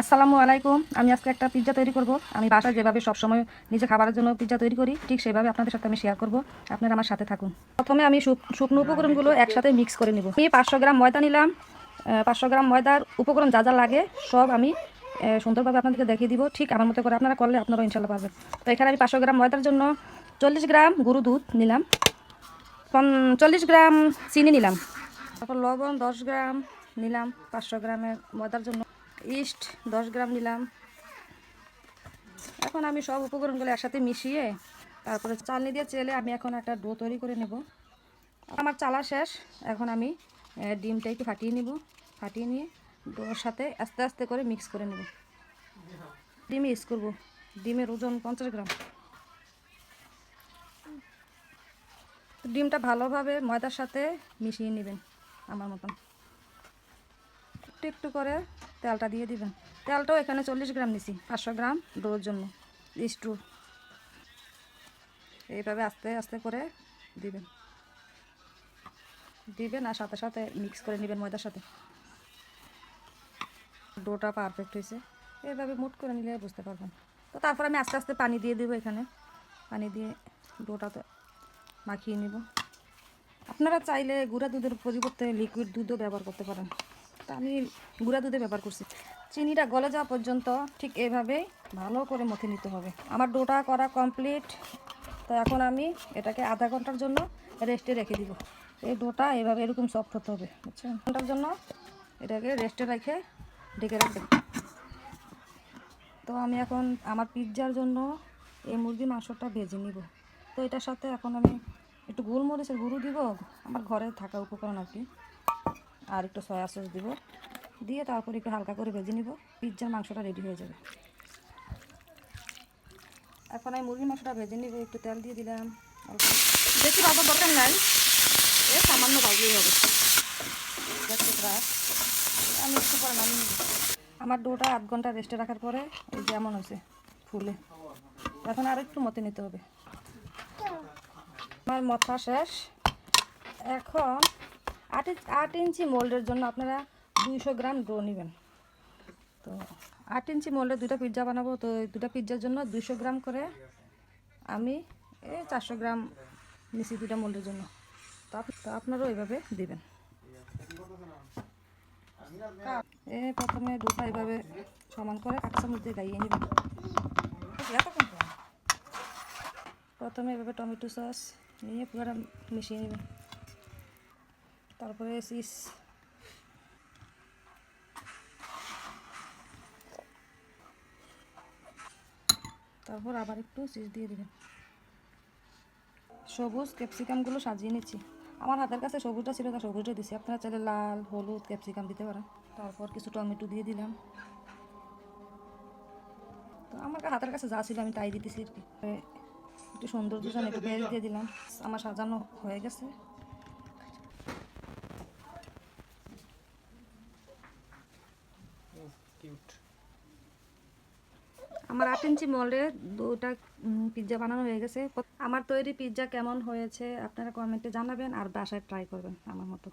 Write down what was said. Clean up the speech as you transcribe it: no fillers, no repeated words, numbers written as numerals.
আসসালামু আলাইকুম। আমি আজকে একটা পিৎজা তৈরি করব। আমি বাসায় যেভাবে সবসময় নিজে খাবারের জন্য পিৎজা তৈরি করি, ঠিক সেভাবে আপনাদের সাথে আমি শেয়ার করব। আপনারা আমার সাথে থাকুন। প্রথমে আমি শুকনো উপকরণগুলো একসাথে মিক্স করে নেব। আমি 500 গ্রাম ময়দা নিলাম। 500 গ্রাম ময়দার উপকরণ যা যা লাগে সব আমি সুন্দরভাবে আপনাদেরকে দেখিয়ে দিব। ঠিক আমার মতো করে আপনারা করলে আপনারা ইনশাল্লাহ পারবেন। তো এখানে আমি 500 গ্রাম ময়দার জন্য 40 গ্রাম গরু দুধ নিলাম, 40 গ্রাম চিনি নিলাম, তারপর লবণ 10 গ্রাম নিলাম 500 গ্রামের ময়দার জন্য, ইস্ট 10 গ্রাম নিলাম। এখন আমি সব উপকরণগুলো একসাথে মিশিয়ে তারপরে চালনি দিয়ে চেলে আমি এখন একটা ডো তৈরি করে নেব। আমার চালা শেষ। এখন আমি ডিমটা একটু ফাটিয়ে নিব। ফাটিয়ে নিয়ে ডোর সাথে আস্তে আস্তে করে মিক্স করে নেব। ডিমে ইউজ করব। ডিমের ওজন 50 গ্রাম। ডিমটা ভালোভাবে ময়দার সাথে মিশিয়ে নেবেন আমার মতন। একটু একটু করে তেলটা দিয়ে দিবেন। তেলটাও এখানে 40 গ্রাম নিছি 500 গ্রাম ডোর জন্য। ইস্টু এইভাবে আস্তে আস্তে করে দিবেন আর সাথে সাথে মিক্স করে নেবেন ময়দার সাথে। ডোটা পারফেক্ট হয়েছে। এইভাবে মুট করে নিলে বুঝতে পারবেন। তো তারপর আমি আস্তে আস্তে পানি দিয়ে দেবো। এখানে পানি দিয়ে ডোটাতে মাখিয়ে নেব। আপনারা চাইলে গুঁড়া দুধের পরিবর্তে লিকুইড দুধও ব্যবহার করতে পারেন। তা আমি গুঁড়া দুধে ব্যবহার করছি। চিনিটা গলে যাওয়া পর্যন্ত ঠিক এভাবেই ভালো করে মথে নিতে হবে। আমার ডোটা করা কমপ্লিট। তো এখন আমি এটাকে আধা ঘন্টার জন্য রেস্টে রেখে দিব। এই ডোটা এভাবে এরকম সফট হতে হবে, বুঝছেন? ঘন্টার জন্য এটাকে রেস্টে রেখে ঢেকে রাখবেন। তো আমি এখন আমার পিৎজার জন্য এই মুরগির মাংসটা ভেজে নিব। তো এটার সাথে এখন আমি একটু গোলমরিচের গুঁড়ো দিব, আমার ঘরে থাকা উপকরণ আর কি, আর একটু সয়া সস দিব, দিয়ে তারপর একটু হালকা করে ভেজে নিব। পিৎজার মাংসটা রেডি হয়ে যাবে। এখন আমি মুরগির মাংসটা ভেজে নিব। একটু তেল দিয়ে দিলাম, বেশি বাবার দরকার নাই, এ সামান্য বাজলেই হবে। আমি একটু পরে নামিয়ে নেব। আমার ডোটা আধ ঘন্টা রেস্টে রাখার পরে এই যেমন হয়েছে ফুলে। এখন আর একটু মতে নিতে হবে। আমার মথা শেষ। এখন 8 ইঞ্চি মোল্ডের জন্য আপনারা 200 গ্রাম ডো নেবেন। তো 8 ইঞ্চি মোল্ডের দুটো পিৎজা বানাবো। তো দুটো পিৎজার জন্য 200 গ্রাম করে আমি 400 গ্রাম নিচ্ছি দুটা মোল্ডের জন্য। তো আপনারাও এইভাবে দেবেন। প্রথমে ডোটা এইভাবে সমান করে কাঁচা চামচ দিয়ে গাইয়ে নেবেন। প্রথমে এভাবে টমেটো সস নিয়ে পুরো মিশিয়ে নেবেন। তারপরে চিজ, তারপর আবার একটু চিজ দিয়ে দেবেন। সবুজ ক্যাপসিকামগুলো সাজিয়ে নিচ্ছি। আমার হাতের কাছে সবুজটা ছিল, তার সবুজটা দিচ্ছি। আপনারা চাইলে লাল, হলুদ ক্যাপসিকাম দিতে পারেন। তারপর কিছু টমেটো দিয়ে দিলাম। তো আমার হাতের কাছে যা ছিল আমি তাই দিতেছি আর কি। একটু সৌন্দর্য জন্য একটু পেঁয়াজ দিয়ে দিলাম। আমার সাজানো হয়ে গেছে। আমার 8 ইঞ্চি মোল্ডে দুটা পিৎজা বানানো হয়ে গেছে। আমার তৈরি পিৎজা কেমন হয়েছে আপনারা কমেন্টে জানাবেন আর বাসায় ট্রাই করবেন আমার মতো।